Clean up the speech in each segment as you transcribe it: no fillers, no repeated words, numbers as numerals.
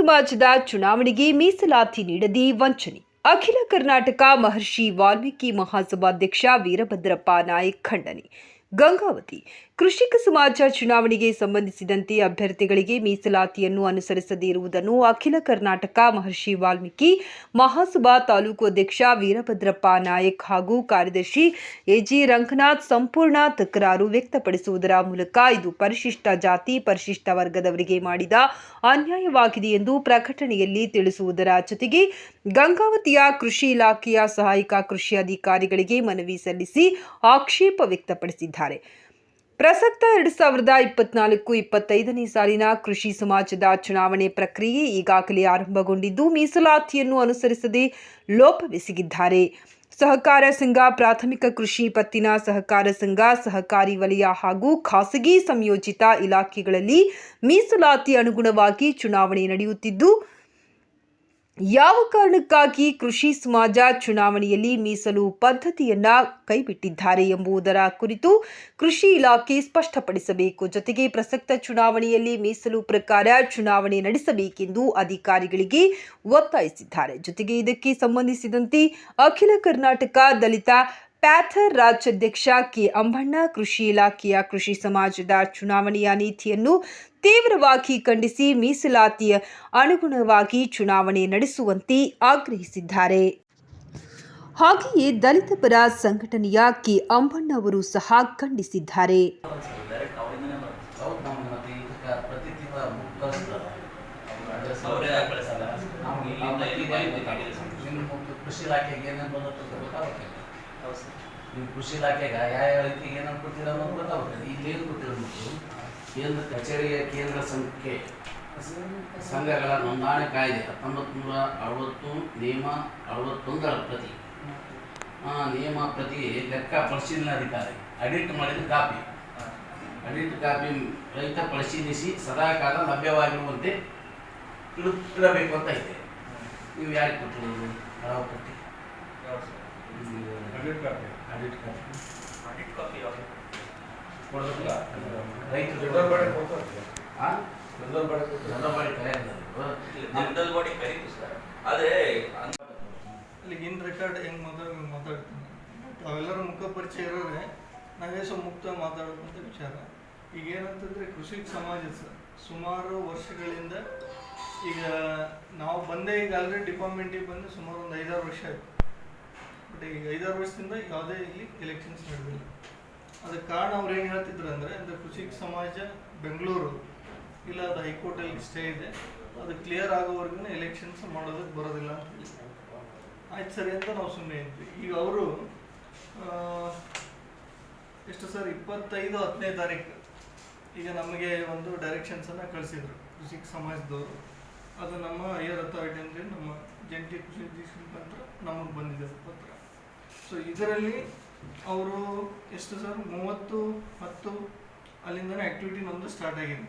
ಸಮಾಜದ ಚುನಾವಣೆಗೆ ಮೀಸಲಾತಿ ನೀಡದೆ ವಂಚನೆ. ಅಖಿಲ ಕರ್ನಾಟಕ ಮಹರ್ಷಿ ವಾಲ್ಮೀಕಿ ಮಹಾಸಭಾಧ್ಯಕ್ಷ ವೀರಭದ್ರಪ್ಪ ನಾಯ್ಕ್ ಖಂಡನೆ. ಗಂಗಾವತಿ ಕೃಷಿಕ ಸಮಾಜ ಚುನಾವಣೆಗೆ ಸಂಬಂಧಿಸಿದಂತೆ ಅಭ್ಯರ್ಥಿಗಳಿಗೆ ಮೀಸಲಾತಿಯನ್ನು ಅನುಸರಿಸದೇ ಇರುವುದನ್ನು ಅಖಿಲ ಕರ್ನಾಟಕ ಮಹರ್ಷಿ ವಾಲ್ಮೀಕಿ ಮಹಾಸಭಾ ತಾಲೂಕು ಅಧ್ಯಕ್ಷ ವೀರಭದ್ರಪ್ಪ ನಾಯ್ಕ್ ಹಾಗೂ ಕಾರ್ಯದರ್ಶಿ ಎಜಿ ರಂಗನಾಥ್ ಸಂಪೂರ್ಣ ತಕರಾರು ವ್ಯಕ್ತಪಡಿಸುವುದರ ಮೂಲಕ ಇದು ಪರಿಶಿಷ್ಟ ಜಾತಿ ಪರಿಶಿಷ್ಟ ವರ್ಗದವರಿಗೆ ಮಾಡಿದ ಅನ್ಯಾಯವಾಗಿದೆ ಎಂದು ಪ್ರಕಟಣೆಯಲ್ಲಿ ತಿಳಿಸುವುದರ ಜೊತೆಗೆ ಗಂಗಾವತಿಯ ಕೃಷಿ ಇಲಾಖೆಯ ಸಹಾಯಕ ಕೃಷಿ ಅಧಿಕಾರಿಗಳಿಗೆ ಮನವಿ ಸಲ್ಲಿಸಿ ಆಕ್ಷೇಪ ವ್ಯಕ್ತಪಡಿಸಿದ್ದಾರೆ. ಪ್ರಸಕ್ತ 2024-25ನೇ ಸಾಲಿನ ಕೃಷಿ ಸಮಾಜದ ಚುನಾವಣೆ ಪ್ರಕ್ರಿಯೆ ಈಗಾಗಲೇ ಆರಂಭಗೊಂಡಿದ್ದು ಮೀಸಲಾತಿಯನ್ನು ಅನುಸರಿಸದೆ ಲೋಪವೆಸಗಿದ್ದಾರೆ. ಸಹಕಾರ ಸಂಘ, ಪ್ರಾಥಮಿಕ ಕೃಷಿ ಪತ್ತಿನ ಸಹಕಾರ ಸಂಘ, ಸಹಕಾರಿ ವಲಯ ಹಾಗೂ ಖಾಸಗಿ ಸಂಯೋಜಿತ ಇಲಾಖೆಗಳಲ್ಲಿ ಮೀಸಲಾತಿ ಅನುಗುಣವಾಗಿ ಚುನಾವಣೆ ನಡೆಯುತ್ತಿದ್ದು ಯಾವ ಕಾರಣಕ್ಕಾಗಿ ಕೃಷಿ ಸಮಾಜ ಚುನಾವಣೆಯಲ್ಲಿ ಮೀಸಲು ಪದ್ಧತಿಯನ್ನ ಕೈಬಿಟ್ಟಿದ್ದಾರೆ ಎಂಬುದರ ಕುರಿತು ಕೃಷಿ ಇಲಾಖೆ ಸ್ಪಷ್ಟಪಡಿಸಬೇಕು. ಜೊತೆಗೆ ಪ್ರಸಕ್ತ ಚುನಾವಣೆಯಲ್ಲಿ ಮೀಸಲು ಪ್ರಕಾರ ಚುನಾವಣೆ ನಡೆಸಬೇಕೆಂದು ಅಧಿಕಾರಿಗಳಿಗೆ ಒತ್ತಾಯಿಸಿದ್ದಾರೆ. ಜೊತೆಗೆ ಇದಕ್ಕೆ ಸಂಬಂಧಿಸಿದಂತೆ ಅಖಿಲ ಕರ್ನಾಟಕ ದಲಿತ ಪ್ಯಾಥರ್ ರಾಜ್ಯಾಧ್ಯಕ್ಷ ಕೆ ಅಂಬಣ್ಣ ಕೃಷಿ ಇಲಾಖೆಯ ಕೃಷಿ ಸಮಾಜದ ಚುನಾವಣೆಯ ನೀತಿಯನ್ನು ತೀವ್ರವಾಗಿ ಖಂಡಿಸಿ ಮೀಸಲಾತಿಯ ಅನುಗುಣವಾಗಿ ಚುನಾವಣೆ ನಡೆಸುವಂತೆ ಆಗ್ರಹಿಸಿದ್ದಾರೆ. ಹಾಗೆಯೇ ದಲಿತ ಪರ ಸಂಘಟನೆಯ ಕೆ ಅಂಬಣ್ಣ ಅವರು ಸಹ ಖಂಡಿಸಿದ್ದಾರೆ. ಕೃಷಿ ಇಲಾಖೆಗೆ ಯಾವ ರೀತಿಗೆ ಏನನ್ನು ಕೊಟ್ಟಿರೋ ಅನ್ನೋದು ಗೊತ್ತಾಗುತ್ತೆ. ಇಲ್ಲೇನು ಕೊಟ್ಟಿರೋದು ಕೇಂದ್ರ ಕಚೇರಿಯ ಕೇಂದ್ರ ಸಂಘಗಳ ನೋಂದಣಿ ಕಾಯ್ದೆ 1960 ನಿಯಮ 61ರ ಪ್ರತಿ ನಿಯಮ ಪ್ರತಿ ಲೆಕ್ಕ ಪರಿಶೀಲನಾಧಿಕಾರಿ ಅಡಿಟ್ ಮಾಡಿದ ಕಾಪಿ ರೈತ ಪರಿಶೀಲಿಸಿ ಸದಾಕಾಲ ಲಭ್ಯವಾಗಿರುವಂತೆ ಇಡಬೇಕು ಅಂತ ಇದೆ. ನೀವು ಯಾರಿಗೆ ಕೊಟ್ಟಿರೋದು ಹಳವ ಪಟ್ಟಿ ಇನ್ ರೆಕಾರ್ಡ್ ಹೆಂಗ್ ಮಾತಾಡ್ತೀನಿ ಅವೆಲ್ಲರೂ ಮುಖ ಪರಿಚಯ ಇರೋರೆ ನಾವೇ ಮುಕ್ತ ಮಾತಾಡೋದಂತ ವಿಚಾರ. ಈಗ ಏನಂತಂದ್ರೆ ಕೃಷಿ ಸಮಾಜ ಸುಮಾರು ವರ್ಷಗಳಿಂದ ಈಗ ನಾವು ಬಂದೇ ಈಗ ಆಲ್ರೆಡಿ ಡಿಪಾರ್ಟ್ಮೆಂಟಿಗೆ ಬಂದು ಸುಮಾರು ಒಂದು 5-6 ವರ್ಷ ಆಯಿತು. ಬಟ್ ಈಗ 5-6 ವರ್ಷದಿಂದ ಯಾವುದೇ ಇಲ್ಲಿ ಎಲೆಕ್ಷನ್ಸ್ ನಡೆದಿಲ್ಲ. ಅದಕ್ಕೆ ಕಾರಣ ಅವ್ರು ಏನು ಹೇಳ್ತಿದ್ರು ಅಂದರೆ ಕೃಷಿ ಸಮಾಜ ಬೆಂಗಳೂರು ಇಲ್ಲ ಅದು ಹೈಕೋರ್ಟಲ್ಲಿ ಸ್ಟೇ ಇದೆ, ಅದು ಕ್ಲಿಯರ್ ಆಗೋವರೆಗೂ ಎಲೆಕ್ಷನ್ಸ್ ಮಾಡೋದಕ್ಕೆ ಬರೋದಿಲ್ಲ ಅಂತ ಹೇಳಿ ಆಯ್ತು ಸರಿ ಅಂತ ನಾವು ಸುಮ್ಮನೆ ಇದ್ವಿ. ಈಗ ಅವರು ಎಷ್ಟು ಸರ್ 25-10ನೇ ತಾರೀಕು ಈಗ ನಮಗೆ ಒಂದು ಡೈರೆಕ್ಷನ್ಸನ್ನು ಕಳಿಸಿದ್ರು ಕೃಷಿ ಸಮಾಜದವರು. ಅದು ನಮ್ಮ ಹೈಯರ್ ಅಥಾರಿಟಿ ಅಂದರೆ ನಮ್ಮ ಜಂಟಿ ಕೃಷಿ ಮುಖಾಂತರ ನಮಗೆ ಬಂದಿದೆ ಪತ್ರ. ಸೊ ಇದರಲ್ಲಿ ಅವರು ಎಷ್ಟು ಸರ್ 30-10 ಅಲ್ಲಿಂದನೇ ಆ್ಯಕ್ಟಿವಿಟಿ ನಮ್ಮದು ಸ್ಟಾರ್ಟ್ ಆಗಿದೆ.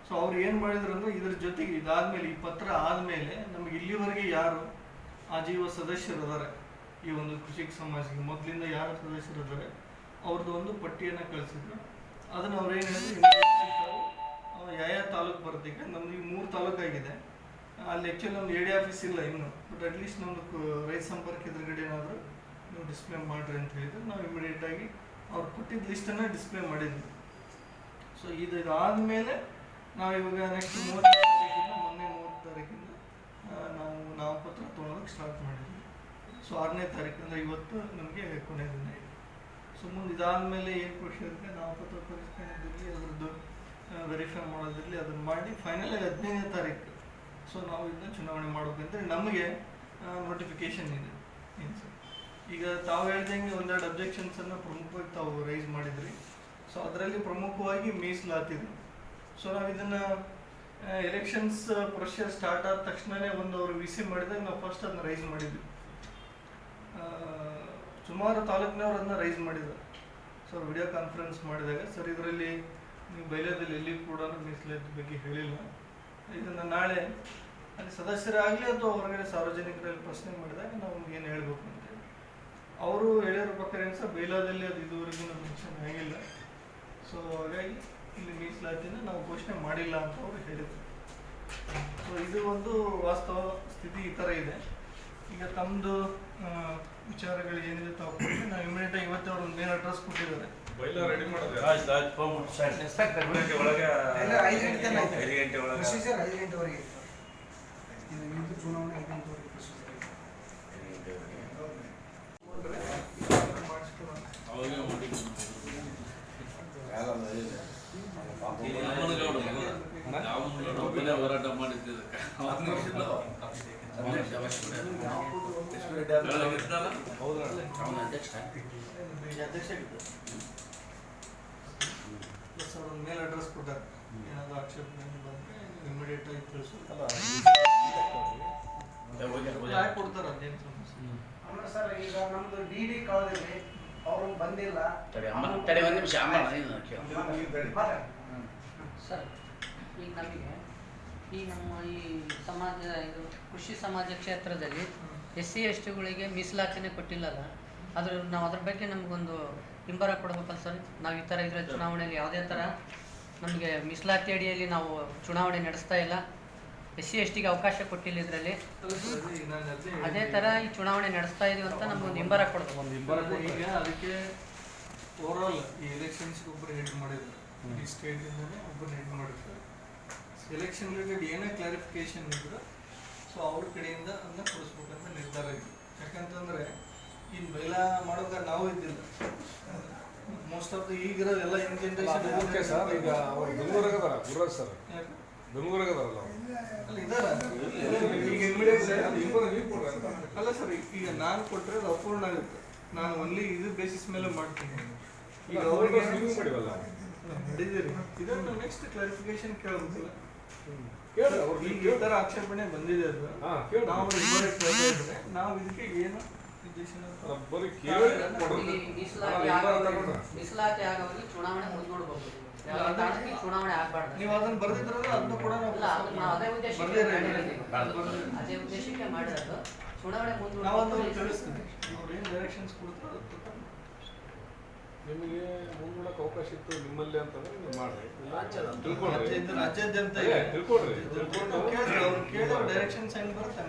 ಸೊ ಅವ್ರು ಏನು ಮಾಡಿದ್ರು ಅಂದರೆ ಇದ್ರ ಜೊತೆಗೆ ಇದಾದಮೇಲೆ ಈ ಪತ್ರ ಆದಮೇಲೆ ನಮಗೆ ಇಲ್ಲಿವರೆಗೆ ಯಾರು ಆಜೀವ ಸದಸ್ಯರು ಅದಾರೆ ಈ ಒಂದು ಕೃಷಿ ಸಮಾಜಕ್ಕೆ ಮೊದಲಿಂದ ಯಾರು ಸದಸ್ಯರು ಇದ್ದಾರೆ ಅವ್ರದ್ದು ಒಂದು ಪಟ್ಟಿಯನ್ನು ಕಳಿಸಿದ್ರು. ಅದನ್ನು ಅವ್ರು ಏನು ಹೇಳಿದ್ರು ಯಾವ ತಾಲೂಕು ಬರುತ್ತೆ. ನಮ್ದು ಈಗ 3 ತಾಲೂಕಾಗಿದೆ. ಅಲ್ಲಿ ಆ್ಯಕ್ಚುಲಿ ನಮ್ದು AD ಆಫೀಸ್ ಇಲ್ಲ ಇನ್ನು, ಬಟ್ ಅಟ್ಲೀಸ್ಟ್ ನಮ್ಮದು ರೈತ ಸಂಪರ್ಕ ಎದುರುಗಡೆ ಏನಾದರೂ ನೀವು ಡಿಸ್ಪ್ಲೇ ಮಾಡಿರಿ ಅಂತ ಹೇಳಿದ್ರು. ನಾವು ಇಮಿಡಿಯೇಟಾಗಿ ಅವ್ರು ಕೊಟ್ಟಿದ್ದ ಲಿಸ್ಟನ್ನು ಡಿಸ್ಪ್ಲೇ ಮಾಡಿದ್ವಿ. ಸೊ ಇದಾದಮೇಲೆ ನಾವು ಇವಾಗ ನೆಕ್ಸ್ಟ್ 30 ತಾರೀಕಿಂದ ಮೊನ್ನೆ 30 ತಾರೀಕಿಂದ ನಾವು ನಾಮಪತ್ರ ತೊಗೊಳೋದಕ್ಕೆ ಸ್ಟಾರ್ಟ್ ಮಾಡಿದ್ವಿ. ಸೊ 6ನೇ ತಾರೀಕು ಅಂದರೆ ಇವತ್ತು ನಮಗೆ ಕೊನೆಯ ದಿನ ಇದೆ. ಸೊ ಮುಂದೆ ಇದಾದಮೇಲೆ ಏನು ಪ್ರೊಸೀಜರ್ಗೆ ನಾಮಪತ್ರ ಪರಿಷ್ಕರಣೆದಿರಲಿ ಅದರದ್ದು ವೆರಿಫೈ ಮಾಡೋದಿರಲಿ ಅದನ್ನು ಮಾಡಿ ಫೈನಲಾಗಿ 15ನೇ ತಾರೀಕು ಸೊ ನಾವು ಇದನ್ನ ಚುನಾವಣೆ ಮಾಡಬೇಕಂತ ನಮಗೆ ನೋಟಿಫಿಕೇಶನ್ ಇದೆ. ಏನು ಸರ್ ಈಗ ತಾವು ಹೇಳ್ದಂಗೆ ಒಂದೆರಡು ಅಬ್ಜೆಕ್ಷನ್ಸನ್ನು ಪ್ರಮುಖವಾಗಿ ತಾವು ರೈಸ್ ಮಾಡಿದ್ರಿ. ಸೊ ಅದರಲ್ಲಿ ಪ್ರಮುಖವಾಗಿ ಮೀಸಲಾತಿದೆ. ಸೊ ನಾವು ಇದನ್ನು ಎಲೆಕ್ಷನ್ಸ್ ಪ್ರೊಸೀಜರ್ ಸ್ಟಾರ್ಟ್ ಆದ ತಕ್ಷಣವೇ ಒಂದು ಅವರು VC ಮಾಡಿದಾಗ ನಾವು ಫಸ್ಟ್ ಅದನ್ನ ರೈಸ್ ಮಾಡಿದ್ವಿ. ಸುಮಾರು ತಾಲೂಕಿನವ್ರು ಅದನ್ನ ರೈಸ್ ಮಾಡಿದ್ರು. ಸೊ ವಿಡಿಯೋ ಕಾನ್ಫರೆನ್ಸ್ ಮಾಡಿದಾಗ ಸರ್ ಇದರಲ್ಲಿ ನೀವು ಬೈಲದಲ್ಲಿ ಎಲ್ಲಿ ಕೂಡ ಮೀಸಲಾತಿ ಬಗ್ಗೆ ಹೇಳಿಲ್ಲ, ಇದನ್ನು ನಾಳೆ ಅಲ್ಲಿ ಸದಸ್ಯರಾಗಲಿ ಅಥವಾ ಹೊರಗಡೆ ಸಾರ್ವಜನಿಕರಲ್ಲಿ ಪ್ರಶ್ನೆ ಮಾಡಿದಾಗ ನಾವು ಏನು ಹೇಳಬೇಕು ಅಂತೇಳಿ ಅವರು ಹೇಳಿರೋ ಪ್ರಕಾರ ಏನು ಸರ್ ಬೈಲಾದಲ್ಲಿ ಅದು ಇದುವರೆಗೂ ಮೆನ್ಷನ್ ಆಗಿಲ್ಲ. ಸೊ ಹಾಗಾಗಿ ಇಲ್ಲಿ ಮೀಸಲಾತಿನ ನಾವು ಘೋಷಣೆ ಮಾಡಿಲ್ಲ ಅಂತ ಅವರು ಹೇಳಿದರು. ಸೊ ಇದು ಒಂದು ವಾಸ್ತವ ಸ್ಥಿತಿ ಈ ಥರ ಇದೆ. ಈಗ ತಮ್ಮದು ವಿಚಾರಗಳು ಏನಿದೆ ತಾವು ಕೊಡಿ, ನಾವು ಇಮಿಡಿಯೇಟಾಗಿ ಇವತ್ತೇ ಅವ್ರು ಒಂದು ಮೇಲ್ ಅಡ್ರೆಸ್ ಕೊಟ್ಟಿದ್ದಾರೆ. ರೆಡಿ ಮಾಡೋದು ಒಳಗೆ 5 ಗಂಟೆ ಒಳಗೆ ಪ್ರೊಸೀಜರ್ 5 ಗಂಟೆವರೆಗೆ ಇದು ನಿಮ್ದು ಚುನಾವಣೆ 5 ಗಂಟೆವರೆಗೆ ಪ್ರೊಸೀಜರ್ ಹೋರಾಟ ಮಾಡಿದ್ದೆ ಅಧ್ಯಕ್ಷ ಒಂದು ಮೇಲ್ ಅಡ್ರೆಸ್ ಕೊಟ್ಟಾರೆ. ಏನಾದರೂ ಆಕ್ಷೇಪಣೆ ಬಂದರೆ ಇಮಿಡಿಯೇಟ್ ಆಗಿ ತಿಳಿಸೋದು ಕೊಡ್ತಾರೆ. ಅದೇನು ಸಮಸ್ಯೆ ಆಮೇಲೆ ಸರ್ ಈಗ ನಮ್ದು ಡಿ ಕಳೆದಿದೆ, ಅವರು ಬಂದಿಲ್ಲ. ತಡೆ ಒಂದು ನಿಮಿಷ ಸರ್ ಈಗ ನಮಗೆ ಈ ನಮ್ಮ ಈ ಸಮಾಜ ಇದು ಕೃಷಿ ಸಮಾಜ ಕ್ಷೇತ್ರದಲ್ಲಿ SC STಗಳಿಗೆ ಮೀಸಲಾತಿನೇ ಕೊಟ್ಟಿಲ್ಲಲ್ಲ, ನಾವು ಅದ್ರ ಬಗ್ಗೆ ನಮಗೊಂದು ಹಿಂಬರ ಕೊಡ್ಬೇಕಲ್ಲ ಸರ್. ನಾವು ಈ ಥರ ಇದರ ಚುನಾವಣೆಯಲ್ಲಿ ಯಾವುದೇ ಥರ ನಮಗೆ ಮೀಸಲಾತಿ ಅಡಿಯಲ್ಲಿ ನಾವು ಚುನಾವಣೆ ನಡೆಸ್ತಾ ಇಲ್ಲ, SC STಗೆ ಅವಕಾಶ ಕೊಟ್ಟಿಲ್ಲ ಇದರಲ್ಲಿ. ಅದೇ ಥರ ಈ ಚುನಾವಣೆ ನಡೆಸ್ತಾ ಇದೀವಿ ಅಂತ ನಮ್ಗೊಂದು ಹಿಂಬರ ಕೊಡ್ಬೇಕು. ಈಗ ಅದಕ್ಕೆ ಓವರಾಲ್ ಈ ಎಲೆಕ್ಷನ್ಸ್ಗೆ ಒಬ್ಬರು ಹೆಡ್ ಮಾಡಿದ್ರು, ಈ ಸ್ಟೇಟಿಂದನೇ ಒಬ್ಬರು ಹೆಡ್ ಮಾಡಿರ್ತಾರೆ. ಎಲೆಕ್ಷನ್ ರಿಲೇಟೆಡ್ ಏನೇ ಕ್ಲಾರಿಫಿಕೇಶನ್ ಇದ್ರು ಸೊ ಅವ್ರ ಕಡೆಯಿಂದ ಅದನ್ನ ಕೊಡಿಸ್ಬೇಕಂತ ನಿರ್ಧಾರ ಇತ್ತು. ಯಾಕಂತಂದರೆ ಇನ್ನು ಬೈಲ ಮಾಡೋಕೆ ನಾವು ಇದ್ದಿಲ್ಲ. ಮೋಸ್ಟ್ ಆಫ್ ದ ಈಗಿರೋದೆಲ್ಲ ಯಂಗ್ ಜನರೇಷನ್. ಓಕೆ ಸರ್, ಈಗ ಅವ್ರು ಬೆಂಗಳೂರಾಗ ಅದಾರ ಗುರುರಾಜ್ ಸರ್, ಬೆಂಗಳೂರಾಗ ಅದಾರಲ್ಲ ಅಲ್ಲಿ ಇದಾರ. ಈಗ ಇಮಿಡಿಯೇಟ್ ಅಲ್ಲ ಸರ್, ಈಗ ನಾನು ಕೊಟ್ಟರೆ ಅದು ಅಪೂರ್ಣ ಆಗುತ್ತೆ. ನಾನು ಒನ್ಲಿ ಇದು ಬೇಸಿಸ್ ಮೇಲೆ ಮಾಡ್ತೀನಿ. ಈಗ ಅವ್ರಿಗೆ ಮಾಡಿವಲ್ಲ ಮಾಡಿದ್ದೀರಿ, ಇದನ್ನು ನೆಕ್ಸ್ಟ್ ಕ್ಲಾರಿಫಿಕೇಶನ್ ಕೇಳಬೇಕಲ್ಲ. ಕೇಳಿ ಅವ್ರು ಈಗ ಈ ಥರ ಆಕ್ಷೇಪಣೆ ಬಂದಿದೆ ಅದು ನಾವು ನಾವು ಇದಕ್ಕೆ ಏನು ಬರೀ ಕೇಳಿ ಮೀಸಲಾತಿ ಆಗೋರಿಗೆ ಚುನಾವಣೆ ಮುಂದೂಡಬಹುದು, ಚುನಾವಣೆ ಆಗ್ಬಾರ್ದು. ನೀವು ಅದನ್ನ ಬರ್ದಿದ್ರಲ್ಲ ಅದನ್ನು ಕೂಡ ನಾವು ಅದೇ ಉದ್ದೇಶಕ್ಕೆ ಮಾಡಿರೋದು. ಚುನಾವಣೆ ನಾವು ಅದನ್ನು ಮುಂದೂಡ ತಿಳಿಸ್ತೀವಿ. ಅವ್ರು ಏನು ಡೈರೆಕ್ಷನ್ಸ್ ಕೊಡ್ತಾರೆ ನಿಮಗೆ ಮುಂದೂಡಕ್ಕೆ ಅವಕಾಶ ಇತ್ತು ನಿಮ್ಮಲ್ಲಿ ಅಂತಂದ್ರೆ ನೀವು ಮಾಡ್ರಿ, ರಾಜ್ಯಾದ್ಯಂತ ತಿಳ್ಕೊಡ್ರಿ. ಅವ್ರು ಕೇಳಿದ್ರೆ ಡೈರೆಕ್ಷನ್ಸ್ ಹೆಂಗೆ ಬರುತ್ತೆ.